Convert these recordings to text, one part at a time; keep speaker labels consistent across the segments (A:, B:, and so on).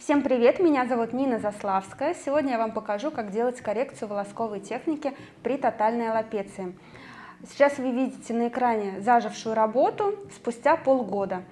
A: Всем привет, меня зовут Нина Заславская. Сегодня я вам покажу, как делать коррекцию волосковой техники при тотальной аллопеции. Сейчас вы видите на экране зажившую работу спустя полгода.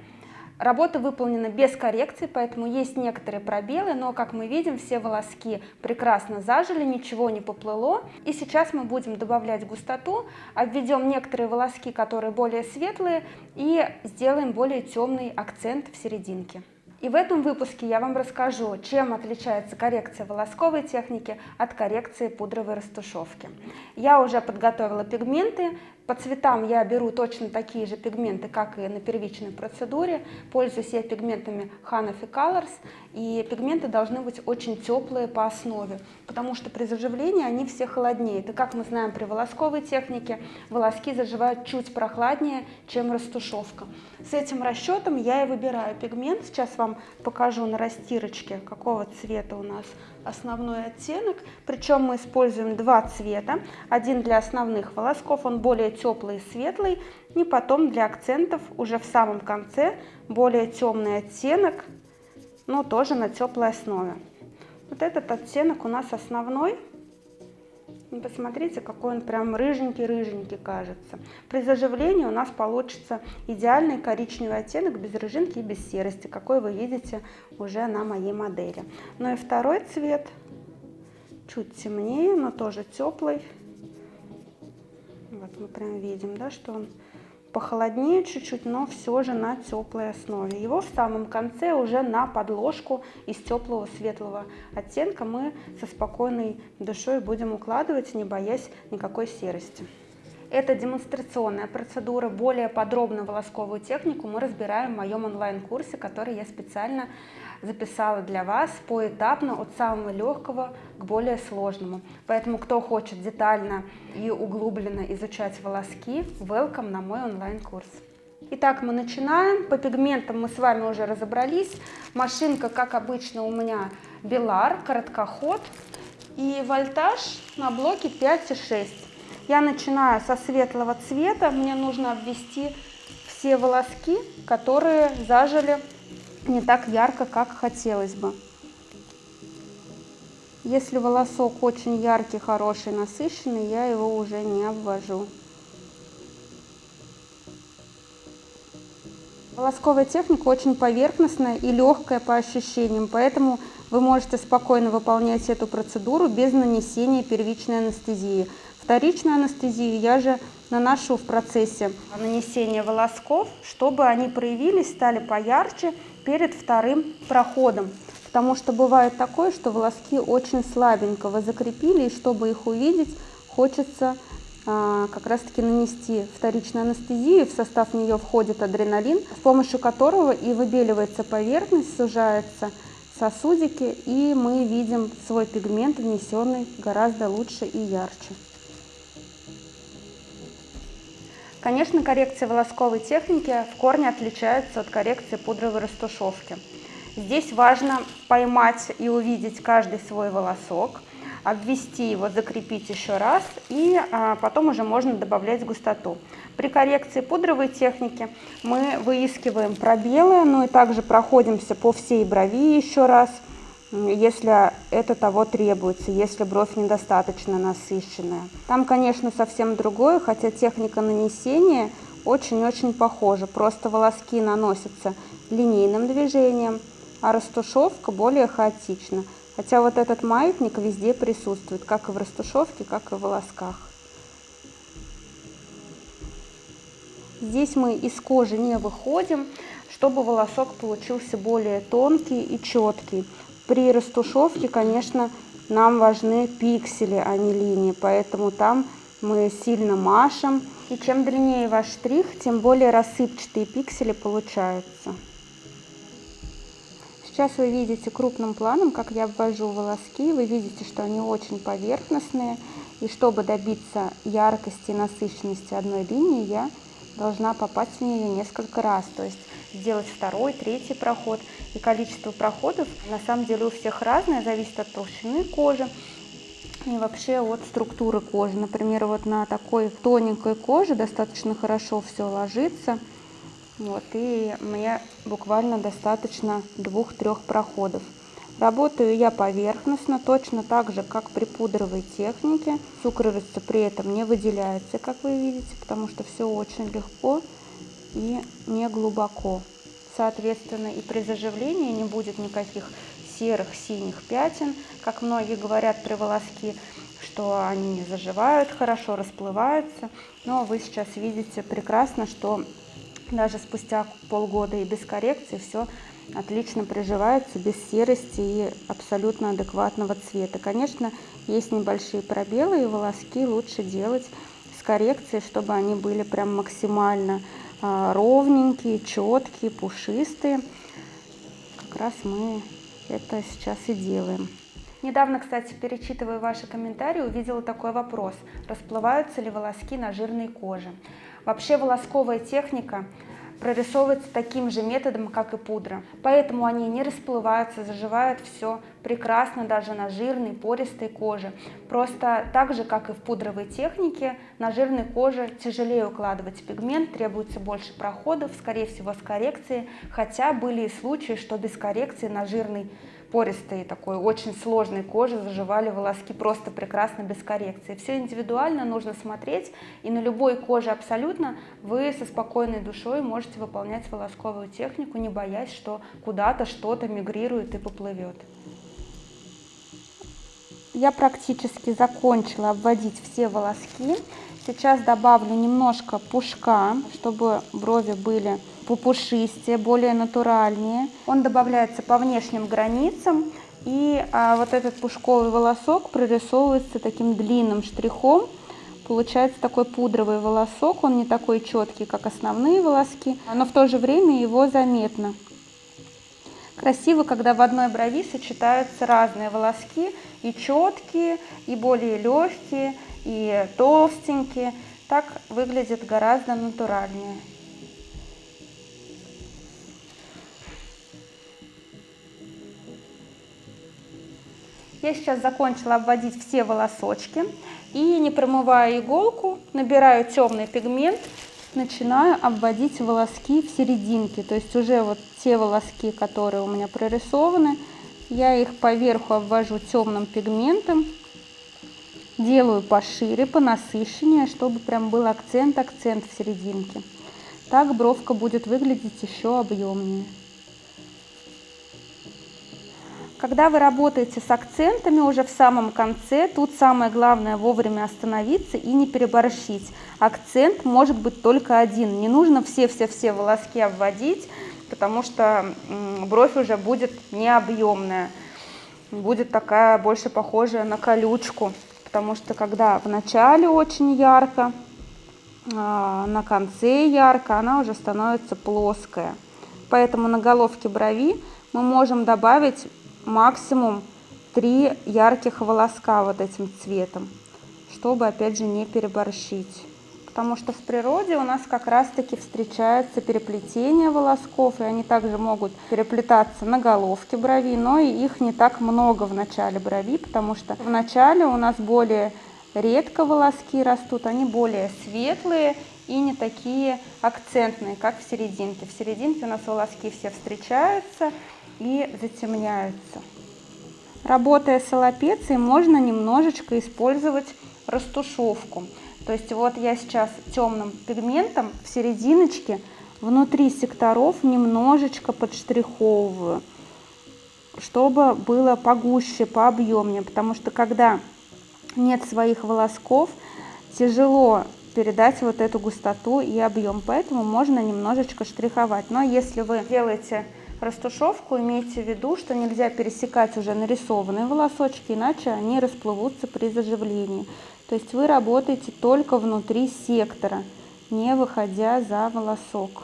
A: Работа выполнена без коррекции, поэтому есть некоторые пробелы, но, как мы видим, все волоски прекрасно зажили, ничего не поплыло. И сейчас мы будем добавлять густоту, обведем некоторые волоски, которые более светлые, и сделаем более темный акцент в серединке. И в этом выпуске я вам расскажу, чем отличается коррекция волосковой техники от коррекции пудровой растушевки. Я уже подготовила пигменты. По цветам я беру точно такие же пигменты, как и на первичной процедуре. Пользуюсь я пигментами Hanafi Colors. И пигменты должны быть очень теплые по основе, потому что при заживлении они все холоднеют. И как мы знаем, при волосковой технике волоски заживают чуть прохладнее, чем растушевка. С этим расчетом я и выбираю пигмент. Сейчас вам покажу на растирочке, какого цвета у нас основной оттенок. Причем мы используем два цвета. Один для основных волосков, он более теплый и светлый. И потом для акцентов уже в самом конце более темный оттенок, но тоже на теплой основе. Вот этот оттенок у нас основной. И посмотрите, какой он прям рыженький-рыженький кажется. При заживлении у нас получится идеальный коричневый оттенок без рыжинки и без серости, какой вы видите уже на моей модели. Ну и второй цвет чуть темнее, но тоже теплый. Вот мы прям видим, да, что он похолоднее чуть-чуть, но все же на теплой основе. Его в самом конце уже на подложку из теплого светлого оттенка мы со спокойной душой будем укладывать, не боясь никакой серости. Это демонстрационная процедура. Более подробно волосковую технику мы разбираем в моем онлайн-курсе, который я специально записала для вас поэтапно от самого легкого к более сложному. Поэтому, кто хочет детально и углубленно изучать волоски, welcome на мой онлайн-курс. Итак, мы начинаем. По пигментам мы с вами уже разобрались. Машинка, как обычно, у меня Белар, короткоход и вольтаж на блоке 5,6. Я начинаю со светлого цвета. Мне нужно обвести все волоски, которые зажили не так ярко, как хотелось бы. Если волосок очень яркий, хороший, насыщенный, я его уже не обвожу. Волосковая техника очень поверхностная и легкая по ощущениям, поэтому вы можете спокойно выполнять эту процедуру без нанесения первичной анестезии. Вторичную анестезию я же наношу в процессе нанесения волосков, чтобы они проявились, стали поярче перед вторым проходом. Потому что бывает такое, что волоски очень слабенько вы закрепили, и чтобы их увидеть, хочется как раз таки нанести вторичную анестезию. В состав нее входит адреналин, с помощью которого и выбеливается поверхность, сужаются сосудики, и мы видим свой пигмент, внесенный гораздо лучше и ярче. Конечно, коррекция волосковой техники в корне отличается от коррекции пудровой растушевки. Здесь важно поймать и увидеть каждый свой волосок, обвести его, закрепить еще раз, и потом уже можно добавлять густоту. При коррекции пудровой техники мы выискиваем пробелы, но и также проходимся по всей брови еще раз, если это того требуется, если бровь недостаточно насыщенная. Там, конечно, совсем другое, хотя техника нанесения очень-очень похожа. Просто волоски наносятся линейным движением, а растушевка более хаотична. Хотя вот этот маятник везде присутствует, как и в растушевке, как и в волосках. Здесь мы из кожи не выходим, чтобы волосок получился более тонкий и четкий. При растушевке, конечно, нам важны пиксели, а не линии, поэтому там мы сильно машем. И чем длиннее ваш штрих, тем более рассыпчатые пиксели получаются. Сейчас вы видите крупным планом, как я обвожу волоски. Вы видите, что они очень поверхностные. И чтобы добиться яркости и насыщенности одной линии, я должна попасть в нее несколько раз. То есть сделать второй, третий проход. И количество проходов на самом деле у всех разное, зависит от толщины кожи и вообще от структуры кожи. Например, вот на такой тоненькой коже достаточно хорошо все ложится. Вот, и мне буквально достаточно 2-3 проходов. Работаю я поверхностно, точно так же, как при пудровой технике. Сукровица при этом не выделяется, как вы видите, потому что все очень легко и не глубоко. Соответственно, и при заживлении не будет никаких серых, синих пятен, как многие говорят при волоске, что они не заживают хорошо, расплываются. Но вы сейчас видите прекрасно, что даже спустя полгода и без коррекции все отлично приживается, без серости и абсолютно адекватного цвета. Конечно, есть небольшие пробелы, и волоски лучше делать с коррекцией, чтобы они были прям максимально ровненькие, четкие, пушистые. Как раз мы это сейчас и делаем. Недавно, кстати, перечитывая ваши комментарии, увидела такой вопрос: расплываются ли волоски на жирной коже? Вообще волосковая техника прорисовывается таким же методом, как и пудра. Поэтому они не расплываются, заживают все прекрасно даже на жирной, пористой коже. Просто так же, как и в пудровой технике, на жирной коже тяжелее укладывать пигмент, требуется больше проходов, скорее всего, с коррекцией. Хотя были и случаи, что без коррекции на жирной, пористой, такой очень сложной коже заживали волоски просто прекрасно без коррекции. Все индивидуально, нужно смотреть, и на любой коже абсолютно вы со спокойной душой можете выполнять волосковую технику, не боясь, что куда-то что-то мигрирует и поплывет. Я практически закончила обводить все волоски. Сейчас добавлю немножко пушка, чтобы брови были попушистее, более натуральнее. Он добавляется по внешним границам, и вот этот пушковый волосок прорисовывается таким длинным штрихом. Получается такой пудровый волосок, он не такой четкий, как основные волоски, но в то же время его заметно. Красиво, когда в одной брови сочетаются разные волоски, и четкие, и более легкие, и толстенькие. Так выглядит гораздо натуральнее. Я сейчас закончила обводить все волосочки и, не промывая иголку, набираю темный пигмент, начинаю обводить волоски в серединке. То есть уже вот те волоски, которые у меня прорисованы, я их поверху обвожу темным пигментом, делаю пошире, понасыщеннее, чтобы прям был акцент в серединке. Так бровка будет выглядеть еще объемнее. Когда вы работаете с акцентами уже в самом конце, тут самое главное вовремя остановиться и не переборщить. Акцент может быть только один. Не нужно все волоски обводить, потому что бровь уже будет не объемная, будет такая больше похожая на колючку. Потому что когда в начале очень ярко, на конце ярко, она уже становится плоская. Поэтому на головке брови мы можем добавить максимум 3 ярких волоска вот этим цветом, чтобы опять же не переборщить. Потому что в природе у нас как раз таки встречается переплетение волосков, и они также могут переплетаться на головке брови, но и их не так много в начале брови, потому что в начале у нас более редко волоски растут, они более светлые и не такие акцентные, как в серединке. В серединке у нас волоски все встречаются и затемняются. Работая с аллопецией, можно немножечко использовать растушевку. То есть вот я сейчас темным пигментом в серединочке внутри секторов немножечко подштриховываю, чтобы было погуще, пообъемнее, потому что когда нет своих волосков, тяжело передать вот эту густоту и объем, поэтому можно немножечко штриховать. Но если вы делаете растушевку, имейте в виду, что нельзя пересекать уже нарисованные волосочки, иначе они расплывутся при заживлении. То есть вы работаете только внутри сектора, не выходя за волосок.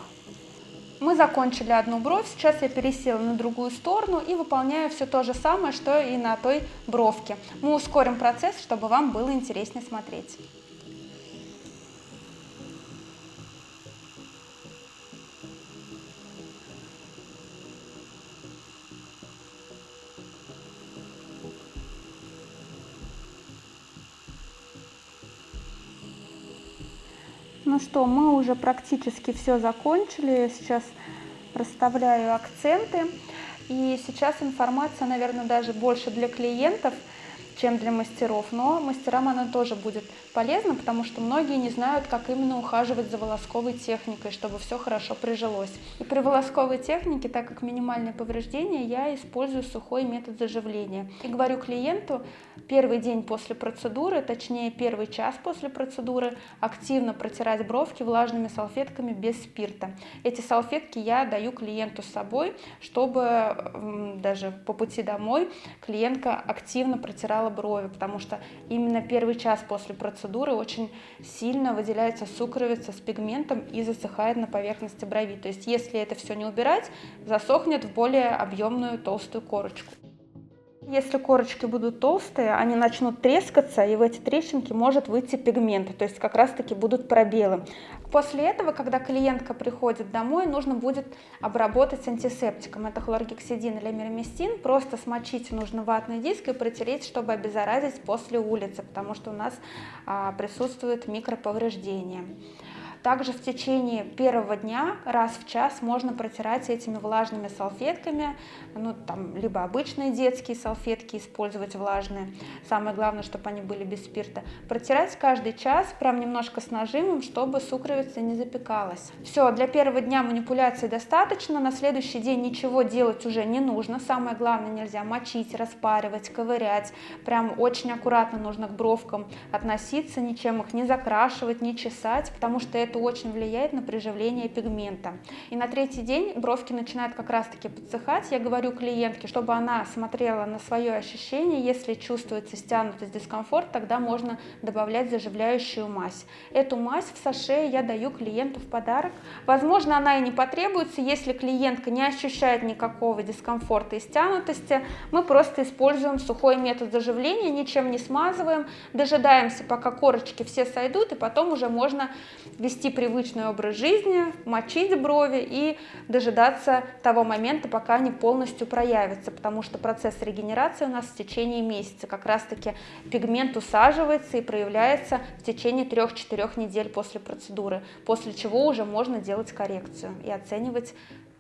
A: Мы закончили одну бровь, сейчас я пересела на другую сторону и выполняю все то же самое, что и на той бровке. Мы ускорим процесс, чтобы вам было интереснее смотреть. Ну что, мы уже практически все закончили. Я сейчас расставляю акценты. И сейчас информация, наверное, даже больше для клиентов, чем для мастеров, но мастерам она тоже будет полезна, потому что многие не знают, как именно ухаживать за волосковой техникой, чтобы все хорошо прижилось. И при волосковой технике, так как минимальные повреждения, я использую сухой метод заживления. И говорю клиенту, первый день после процедуры, точнее первый час после процедуры, активно протирать бровки влажными салфетками без спирта. Эти салфетки я даю клиенту с собой, чтобы даже по пути домой клиентка активно протирала брови, потому что именно первый час после процедуры очень сильно выделяется сукровица с пигментом и засыхает на поверхности брови. То есть если это все не убирать, засохнет в более объемную толстую корочку. Если корочки будут толстые, они начнут трескаться, и в эти трещинки может выйти пигмент, то есть как раз-таки будут пробелы. После этого, когда клиентка приходит домой, нужно будет обработать антисептиком. Это хлоргексидин или мироместин. Просто смочить нужно ватный диск и протереть, чтобы обеззаразить после улицы, потому что у нас присутствует микроповреждение. Также в течение первого дня раз в час можно протирать этими влажными салфетками, либо обычные детские салфетки использовать влажные. Самое главное, чтобы они были без спирта. Протирать каждый час, прям немножко с нажимом, чтобы сукровица не запекалась. Все, для первого дня манипуляций достаточно, на следующий день ничего делать уже не нужно. Самое главное, нельзя мочить, распаривать, ковырять. Прям очень аккуратно нужно к бровкам относиться, ничем их не закрашивать, не чесать, потому что это очень влияет на приживление пигмента. И на третий день бровки начинают как раз-таки подсыхать. Я говорю клиентке, чтобы она смотрела на свое ощущение. Если чувствуется стянутость, дискомфорт, тогда можно добавлять заживляющую мазь. Эту мазь в саше я даю клиенту в подарок. Возможно, она и не потребуется, если клиентка не ощущает никакого дискомфорта и стянутости. Мы просто используем сухой метод заживления, ничем не смазываем, дожидаемся, пока корочки все сойдут, и потом уже можно вести привычный образ жизни, мочить брови и дожидаться того момента, пока они полностью проявятся, потому что процесс регенерации у нас в течение месяца. Как раз-таки пигмент усаживается и проявляется в течение 3-4 недель после процедуры, после чего уже можно делать коррекцию и оценивать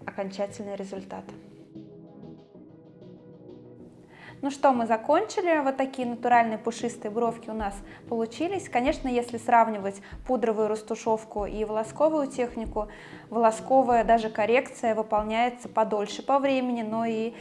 A: окончательный результат. Ну что, мы закончили. Вот такие натуральные пушистые бровки у нас получились. Конечно, если сравнивать пудровую растушевку и волосковую технику, волосковая даже коррекция выполняется подольше по времени, но и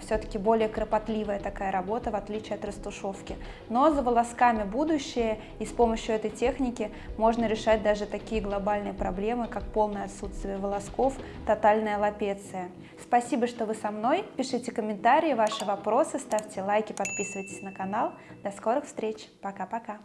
A: все-таки более кропотливая такая работа, в отличие от растушевки. Но за волосками будущее, и с помощью этой техники можно решать даже такие глобальные проблемы, как полное отсутствие волосков, тотальная аллопеция. Спасибо, что вы со мной. Пишите комментарии, ваши вопросы, ставьте лайки, подписывайтесь на канал. До скорых встреч. Пока-пока.